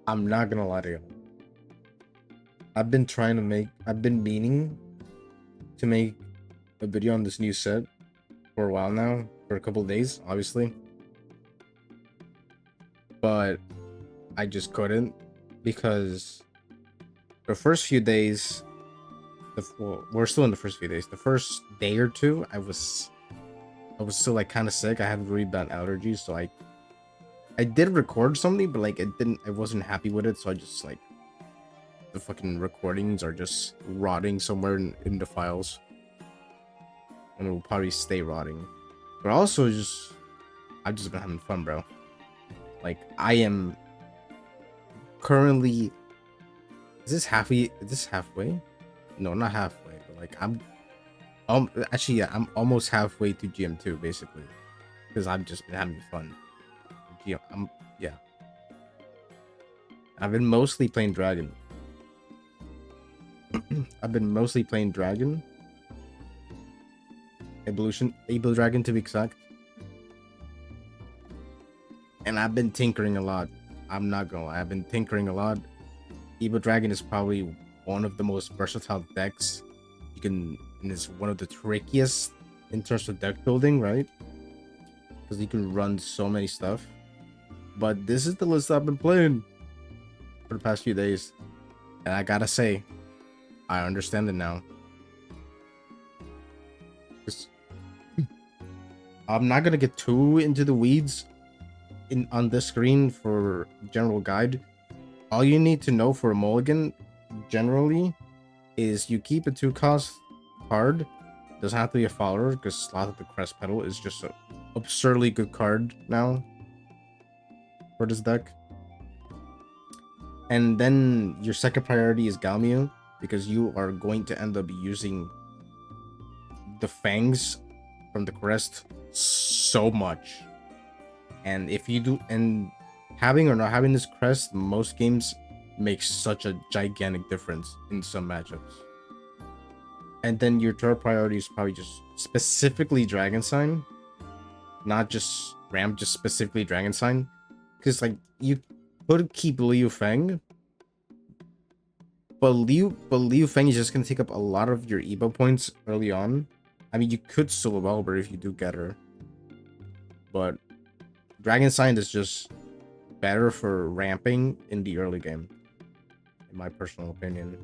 I'm not gonna lie to you. I've been meaning to make a video on this new set for a while now, for a couple of days, obviously. But I just couldn't because the first few days, well, we're still in the first few days. The first day or two, I was still like kind of sick. I had really bad allergies, so I did record something, but like I wasn't happy with it, so I just like the fucking recordings are just rotting somewhere in the files, and it will probably stay rotting. But also I've just been having fun, bro. Like I am currently, is this halfway? Is this halfway? No, not halfway, but like actually yeah, I'm almost halfway to GM2 basically, because I've just been having fun. Yeah. I've been mostly playing Dragon. I've been mostly playing Dragon. Evo Dragon to be exact. And I've been tinkering a lot. I'm not gonna lie, I've been tinkering a lot. Evo Dragon is probably one of the most versatile decks you can, and it's one of the trickiest in terms of deck building, right? Because you can run so many stuff. But this is the list I've been playing for the past few days, and I gotta say, I understand it now. I'm not gonna get too into the weeds on this screen for general guide. All you need to know for a mulligan generally is you keep a 2-cost card. Doesn't have to be a follower because Sloth of the Crest Petal is just an absurdly good card now for this deck. And then your second priority is Galmio, because you are going to end up using the fangs from the crest so much. And if you do, and having or not having this crest, most games makes such a gigantic difference in some matchups. And then your third priority is probably just specifically Dragon Sign, not just Ramp, just specifically Dragon Sign, because like you could keep Liu Feng, but Liu Feng is just gonna take up a lot of your Evo points early on. I mean, you could solo Welber if you do get her, but Dragon Sign is just better for ramping in the early game, in my personal opinion.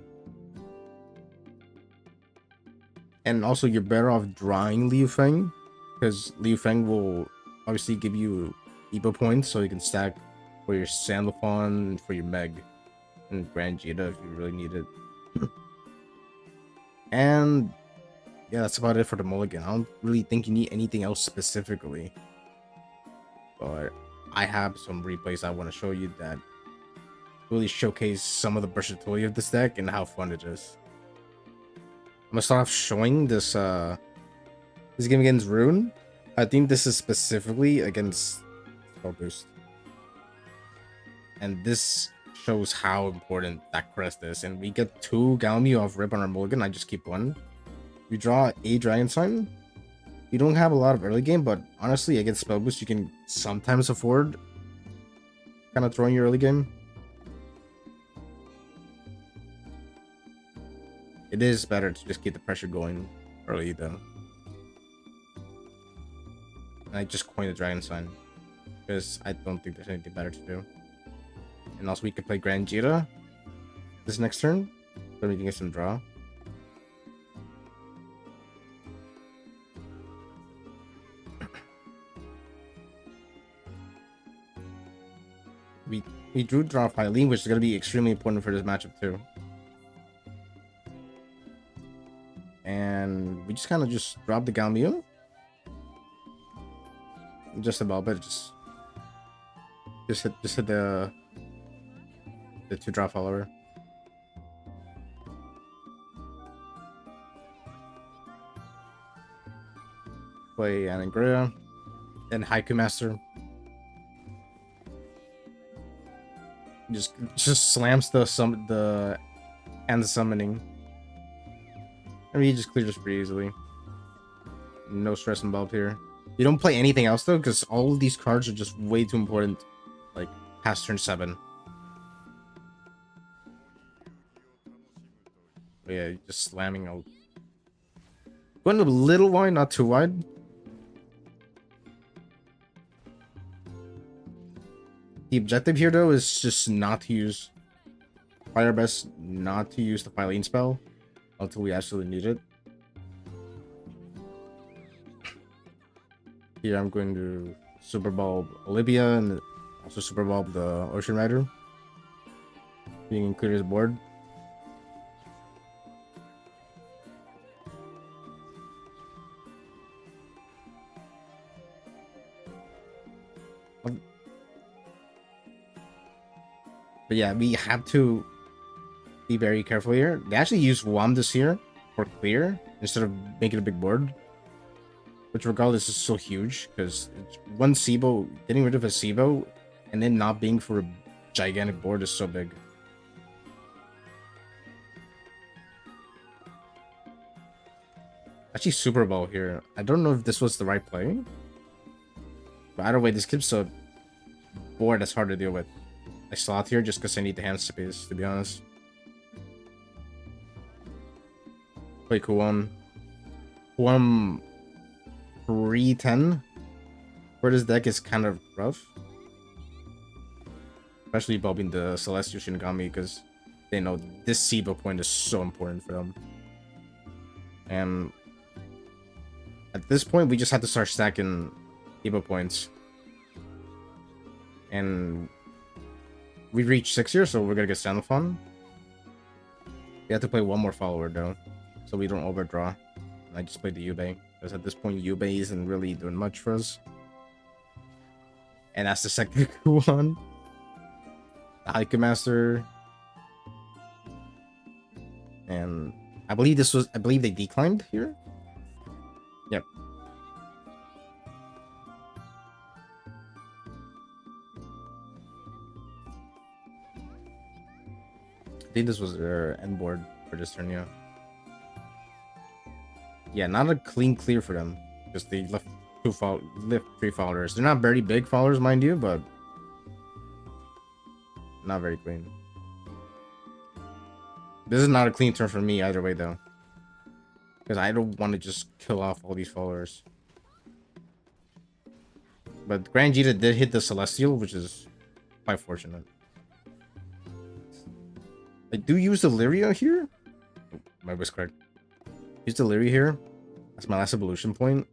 And also, you're better off drawing Liu Feng, because Liu Feng will obviously give you Evo points, so you can stack for your Sandalphon, for your Meg, and Grand Jita if you really need it. And yeah, that's about it for the mulligan. I don't really think you need anything else specifically, but I have some replays I want to show you that really showcase some of the versatility of this deck and how fun it is. I'm gonna start off showing this game against Rune. I think this is specifically against Spellboost, and this shows how important that crest is. And we get 2 Galmio off rip on our mulligan. I just keep 1. You draw a Dragon Sign. You don't have a lot of early game, but honestly, against Spellboost, you can sometimes afford kind of throwing your early game. It is better to just keep the pressure going early, though. And I just coined the Dragon Sign because I don't think there's anything better to do. And also, we can play Grand Jita this next turn, so we can get some draw. We drew draw Filene, which is going to be extremely important for this matchup too. And we just kind of just dropped the Galmio. Just about, but just hit the 2-draw follower. Play Anangria and Haiku Master. Just slams the summoning. I mean, he just clears pretty easily. No stress involved here. You don't play anything else though, because all of these cards are just way too important, like past turn 7. But yeah, just slamming out. Going a little wide, not too wide. The objective here, though, is just not to use... Try our best not to use the Phylene spell until we absolutely need it. Here, I'm going to Super Bulb Olivia and also Super Bulb the Ocean Rider. Being in clear his board. But yeah, we have to be very careful here. They actually use Wamdas here for clear instead of making a big board. Which regardless is so huge because one SIBO, getting rid of a SIBO and then not being for a gigantic board is so big. Actually, Super Bowl here. I don't know if this was the right play. But either way, this keeps a board that's hard to deal with. I slot here just because I need the hand space, to be honest. Play Kuon. Kuon 310 for this deck is kind of rough. Especially bulbing the Celestial Shinigami because they know this SIBO point is so important for them. And at this point, we just have to start stacking Evo points. And we reached 6 here, so we're gonna get Sandalphon. We have to play one more follower though, so we don't overdraw. And I just played the Yubei, because at this point Yubei isn't really doing much for us. And that's the second one. The Haiku Master. And I believe they declined here. Yep. I think this was their end board for this turn, yeah. Yeah, not a clean clear for them. Because they left three followers. They're not very big followers, mind you, but not very clean. This is not a clean turn for me either way, though. Because I don't want to just kill off all these followers. But Grand Jita did hit the Celestial, which is quite fortunate. I do use the Lyria here. Oh, my was correct. Use the Lyria here. That's my last evolution point.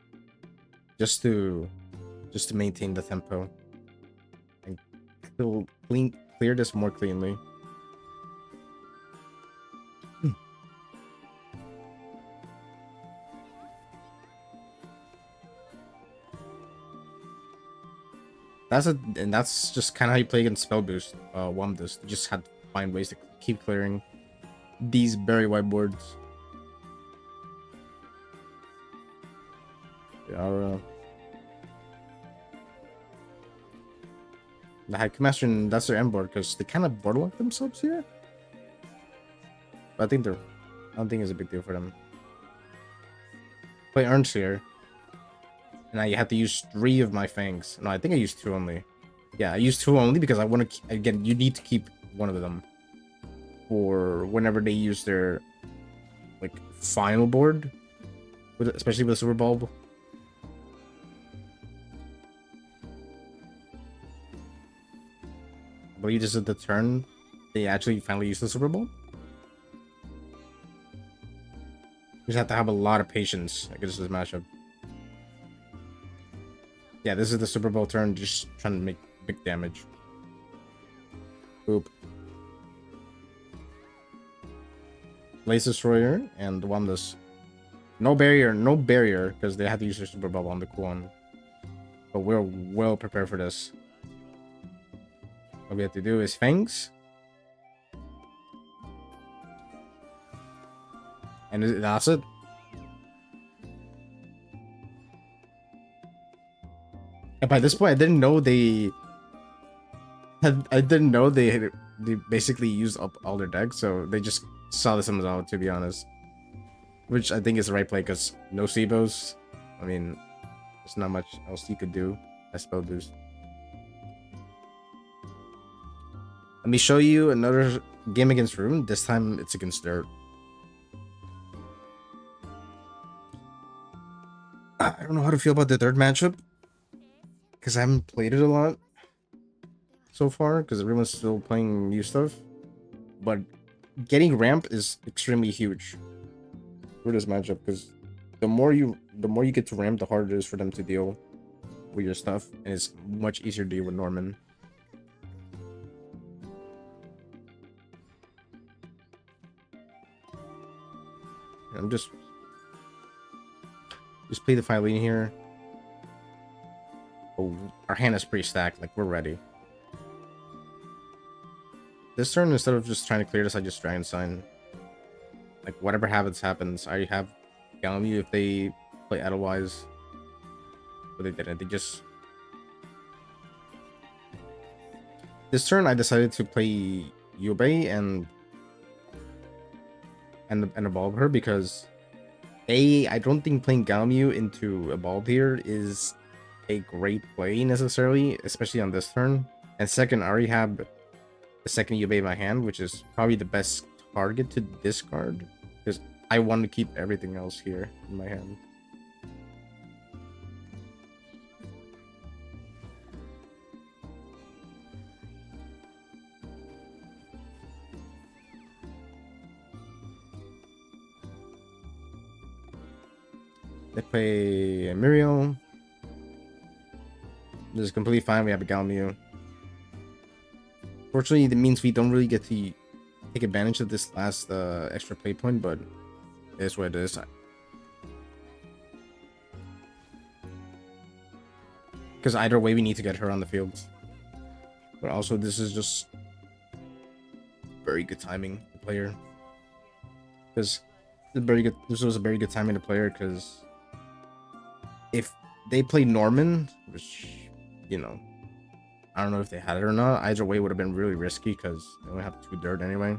Just to maintain the tempo. And clear this more cleanly. That's just kind of how you play against Spellboost. Wamdas. You just had to find ways to keep clearing these very wide boards. Yeah, the Haiku Master, and that's their end board because they kind of boardlock themselves here. But I don't think it's a big deal for them. Play Ernst here. And I have to use 3 of my fangs. No, I think I used 2 only. Yeah, I used 2 only because I want to... Again, you need to keep one of them. For whenever they use their... like, final board. Especially with the Super Bulb. I believe this is the turn they actually finally use the Super Bulb. You just have to have a lot of patience against this matchup. Yeah, this is the Super Bowl turn, just trying to make big damage. Boop. Blaze Destroyer and Wamdas. No barrier, because they have to use their Super Bowl on the Kuon. But we're well prepared for this. What we have to do is Fangs. And that's it. And by this point, I didn't know they basically used up all their decks, so they just saw this out, to be honest. Which I think is the right play, because no SIBOs. I mean, there's not much else you could do as spell boost. Let me show you another game against Rune. This time it's against Dirt. don't know how to feel about the third matchup because I haven't played it a lot so far because everyone's still playing new stuff. But getting ramp is extremely huge for this matchup because the more you get to ramp, the harder it is for them to deal with your stuff, and it's much easier to deal with Norman. I'm just play the Phylene here. Oh, our hand is pretty stacked. Like, we're ready. This turn, instead of just trying to clear this, I just Dragon Sign. Like, whatever happens. I have Galmu if they play otherwise. But they didn't. They just... This turn, I decided to play Yubei and evolve her because I don't think playing Galmu into evolve here is a great play necessarily, especially on this turn. And second, I already have the second Yubei in my hand, which is probably the best target to discard because I want to keep everything else here in my hand. They play Muriel. This is completely fine. We have a Galmu. Fortunately, that means we don't really get to take advantage of this last extra play point, but it is what it is. Because either way, we need to get her on the field. But also, this is just very good timing to play her. Because this was a very good timing to play her because if they played Norman, which, you know, I don't know if they had it or not. Either way would have been really risky because they only have 2 dirt anyway.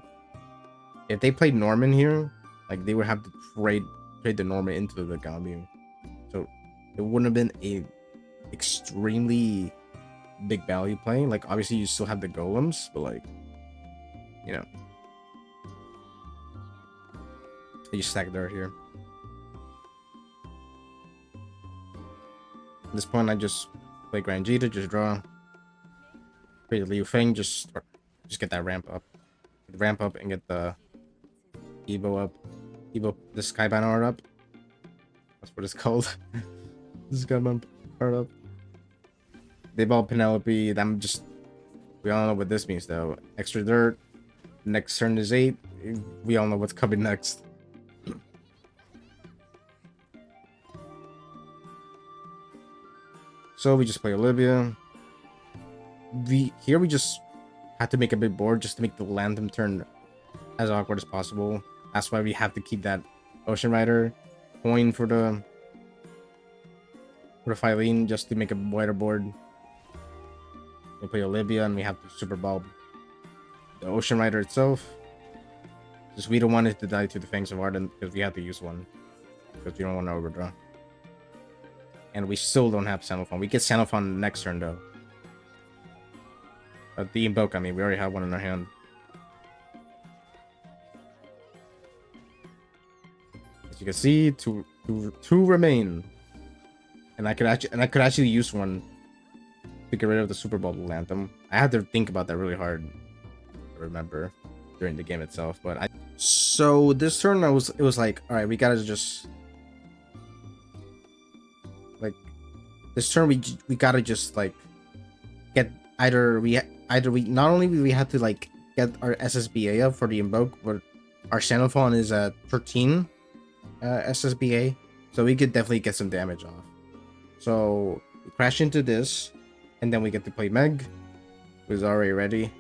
If they played Norman here, like, they would have to trade the Norman into the Galmu. So it wouldn't have been a extremely big value play. Like, obviously you still have the golems, but like, you know, you stack dirt here. At this point, I just play Grand Jita, just draw. Play the Liu Feng, just get that ramp up. Ramp up and get the Evo up. The Skybound art up. That's what it's called. This Skybound art up. They bought Penelope. We all know what this means though. Extra dirt. Next turn is 8. We all know what's coming next. So we just play Olivia. We just had to make a big board just to make the Lantern turn as awkward as possible. That's why we have to keep that Ocean Rider coin for the Phylene just to make a wider board. We play Olivia and we have to Super Bulb the Ocean Rider itself. Just we don't want it to die to the Fangs of Arden because we have to use one because we don't want to overdraw. And we still don't have Xenophon. We get Xenophon next turn though. The Invoke, I mean, we already have one in our hand. As you can see, two remain, and I could actually use one to get rid of the Super Bubble Anthem. I had to think about that really hard to remember during the game itself, but so this turn it was like, all right, we gotta just like this turn we gotta just like get either we not only we have to like get our SSBA up for the Invoke, but our Xenophon is at 13 SSBA, so we could definitely get some damage off. So we crash into this, and then we get to play Meg, who's already ready.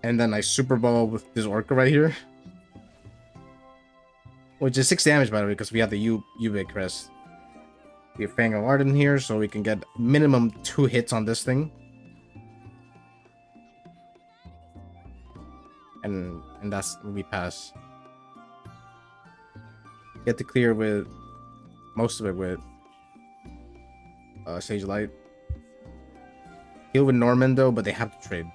And then I Super Ball with this Orca right here, which is 6 damage by the way, because we have the Ube Crest. We have Fang of Arden here, so we can get minimum 2 hits on this thing. And that's when we pass. Get to clear with most of it with Sage Light. Heal with Norman though, but they have to trade.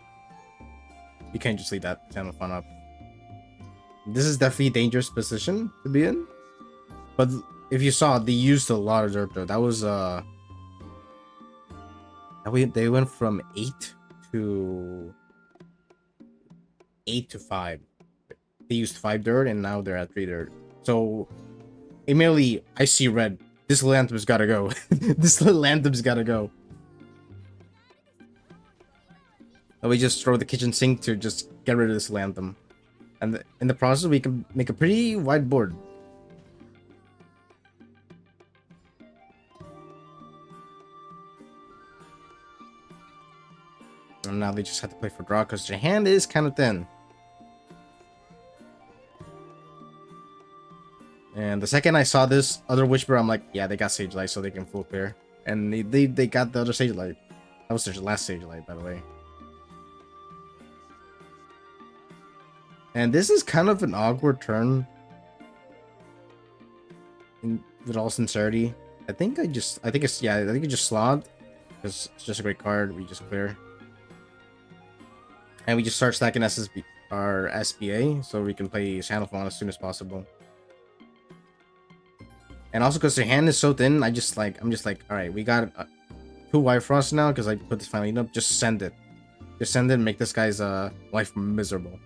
You can't just leave that Xenophon up. This is definitely a dangerous position to be in. But if you saw, they used a lot of dirt though. That was they went from to 5. They used 5 dirt and now they're at 3 dirt. So immediately I see red. This lanthim's gotta go. This lanthim's gotta go. And we just throw the kitchen sink to just get rid of this lanthim. And in the process, we can make a pretty wide board. And now they just have to play for draw because their hand is kind of thin. And the second I saw this other Whisper, I'm like, yeah, they got Sage Light so they can full clear. And they got the other Sage Light. That was their last Sage Light, by the way. And this is kind of an awkward turn. With all sincerity. I think it's just slot. Because it's just a great card. We just clear. And we just start stacking our SBA so we can play Shadowverse as soon as possible. And also because their hand is so thin, I'm just like, all right, we got 2 White Frost now because I put this finally up. Just send it. Just send it and make this guy's life miserable.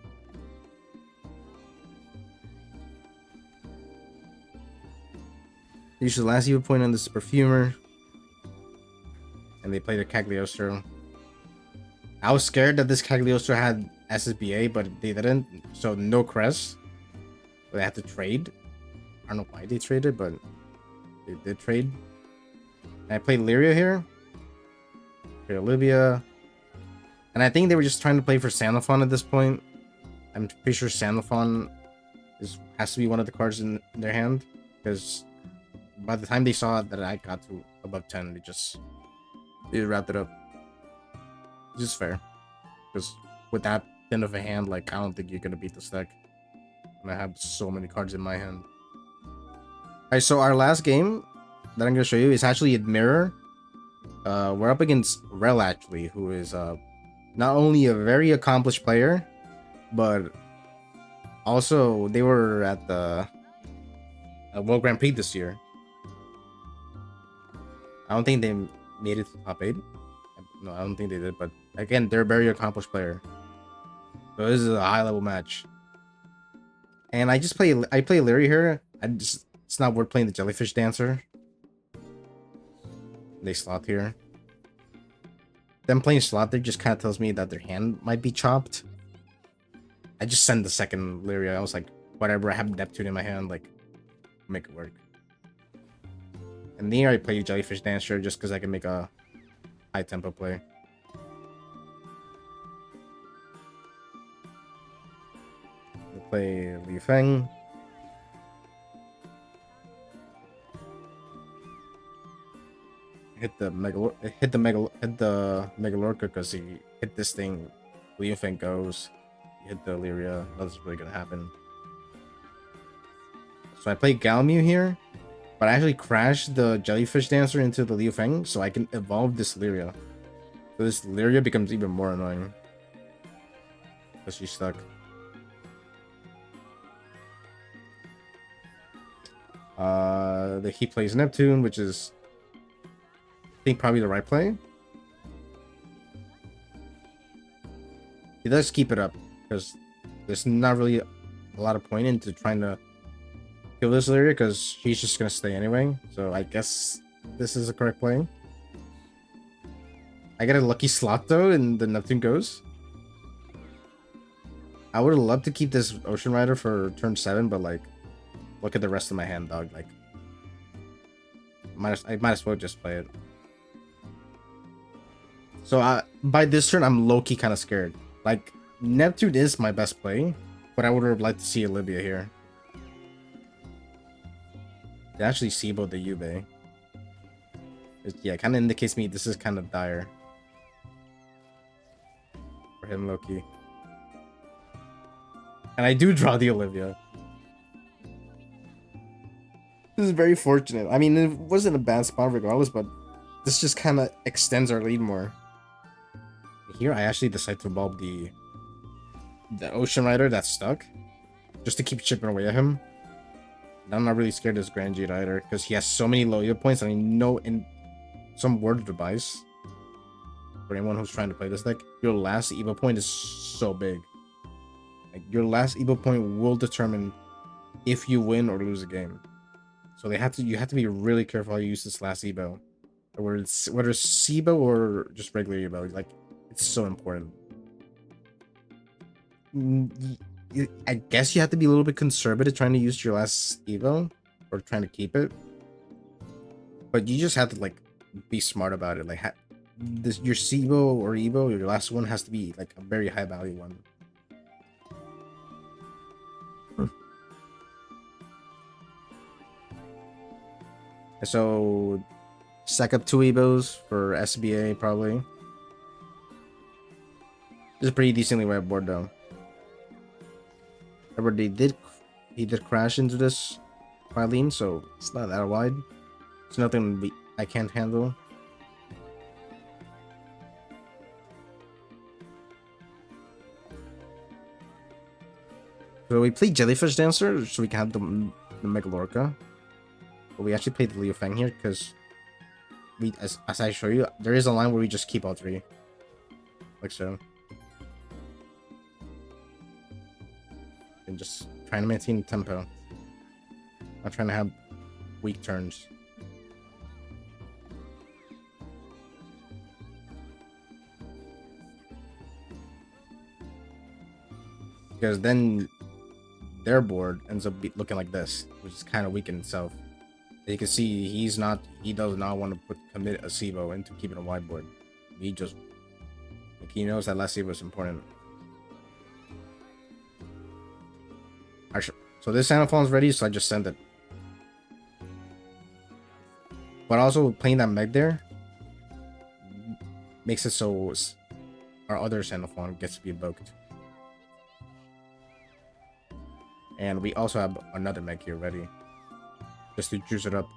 Use the last Evo point on this Perfumer. And they play the Cagliostro. I was scared that this Cagliostro had SSBA, but they didn't. So no crest. But they had to trade. I don't know why they traded, but they did trade. And I played Lyria here. Played Olivia. And I think they were just trying to play for Sandalphon at this point. I'm pretty sure Sandalphon has to be one of the cards in their hand. Because by the time they saw that I got to above 10, they wrapped it up. Which is fair. Because with that thin of a hand, like, I don't think you're going to beat this deck. And I have so many cards in my hand. Alright, so our last game that I'm going to show you is actually a mirror. We're up against Rel, actually, who is not only a very accomplished player, but also they were at the World Grand Prix this year. I don't think they made it to top 8. No, I don't think they did, but again, they're a very accomplished player. So this is a high level match. And I play Lyria here. It's not worth playing the Jellyfish Dancer. They slot here. Them playing slot there just kind of tells me that their hand might be chopped. I just send the second Lyria. I was like, whatever, I have Neptune in my hand, like, make it work. And here I play Jellyfish Dancer just because I can make a high tempo play. I play Liu Feng. Hit the Megalorca because he hit this thing. Liu Feng goes. Hit the Lyria. That's really gonna happen. So I play Galmew here. But I actually crashed the Jellyfish Dancer into the Liu Feng so I can evolve this Lyria. So this Lyria becomes even more annoying. Because she's stuck. He plays Neptune, which is, I think, probably the right play. He does keep it up because there's not really a lot of point into trying to kill this Lyria because she's just gonna stay anyway. So I guess this is a correct play. I get a lucky slot though, and the Neptune goes. I would have loved to keep this Ocean Rider for turn 7, but like, look at the rest of my hand, dog. Like, I might as well just play it. So by this turn, I'm low-key kind of scared. Like, Neptune is my best play, but I would have liked to see Olivia here. They actually Sibo the Yubei. Yeah, kind of indicates me this is kind of dire. For him, Loki. And I do draw the Olivia. This is very fortunate. I mean, it wasn't a bad spot regardless, but this just kind of extends our lead more. Here, I actually decide to bulb the Ocean Rider that's stuck. Just to keep chipping away at him. I'm not really scared of this Grand Jade either, because he has so many low Evo points, and I know in some word of advice for anyone who's trying to play this deck, your last Evo point is so big. Like, your last Evo point will determine if you win or lose a game. So you have to be really careful how you use this last Evo. Whether it's SIBO or just regular Evo. Like, it's so important. I guess you have to be a little bit conservative trying to use your last Evo or trying to keep it. But you just have to, like, be smart about it. Like, your SIBO or Evo, your last one, has to be like a very high value one. So stack up 2 Evos for SBA probably. This is a pretty decently wide board though. However, he did crash into this Mylene, so it's not that wide. It's nothing I can't handle. So we played Jellyfish Dancer so we can have the Megalorca. But we actually played the Liu Fang here because as I show you, there is a line where we just keep all 3. Like so. And just trying to maintain tempo. Not trying to have weak turns. Because then their board ends up looking like this, which is kind of weak in itself. As you can see, he does not want to commit a SIBO into keeping a wide board. He just, like, he knows that last SIBO is important. So this Sandalphon is ready, so I just sent it. But also playing that Meg there makes it so our other Sandalphon gets to be invoked. And we also have another Meg here ready, just to juice it up.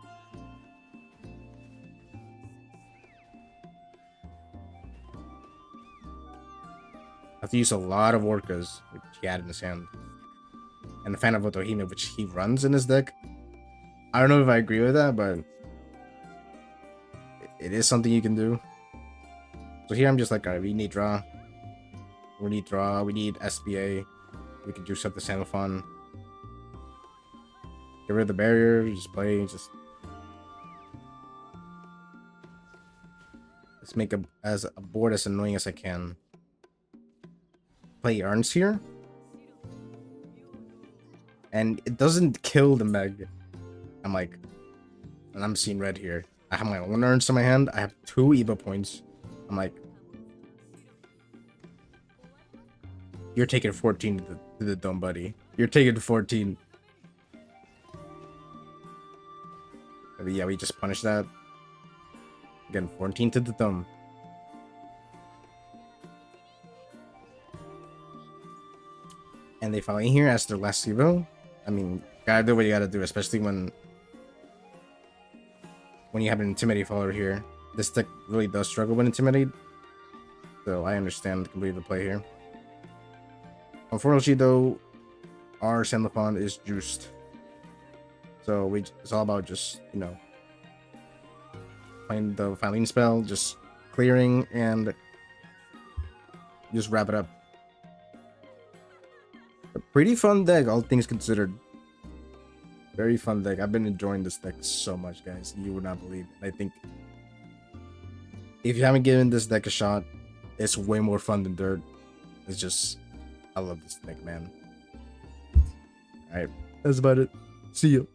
I have to use a lot of Orcas, which he had in his hand. And the Fan of Otohime, which he runs in his deck. I don't know if I agree with that, but it is something you can do. So here I'm just like, alright, we need draw. We need draw, we need SBA. We can juice up the Sandalphon. Get rid of the barrier, just play, let's make a board as annoying as I can. Play Yarns here. And it doesn't kill the Meg. I'm like, and I'm seeing red here. I have my own Urns in my hand. I have 2 Evo points. I'm like, you're taking 14 to the dome, buddy. You're taking 14. But yeah, we just punish that. Again, 14 to the dome. And they follow in here as their last Evo. I mean, gotta do what you gotta do, especially when you have an Intimidate follower here. This deck really does struggle with Intimidate. So I understand completely the play here. Unfortunately though, our Sandalphon is juiced. So it's all about just, you know, playing the Filing spell, just clearing and just wrap it up. A pretty fun deck, all things considered. Very fun deck. I've been enjoying this deck so much, guys. You would not believe it. I think if you haven't given this deck a shot, it's way more fun than Dirt. It's just, I love this deck, man. Alright, that's about it. See you.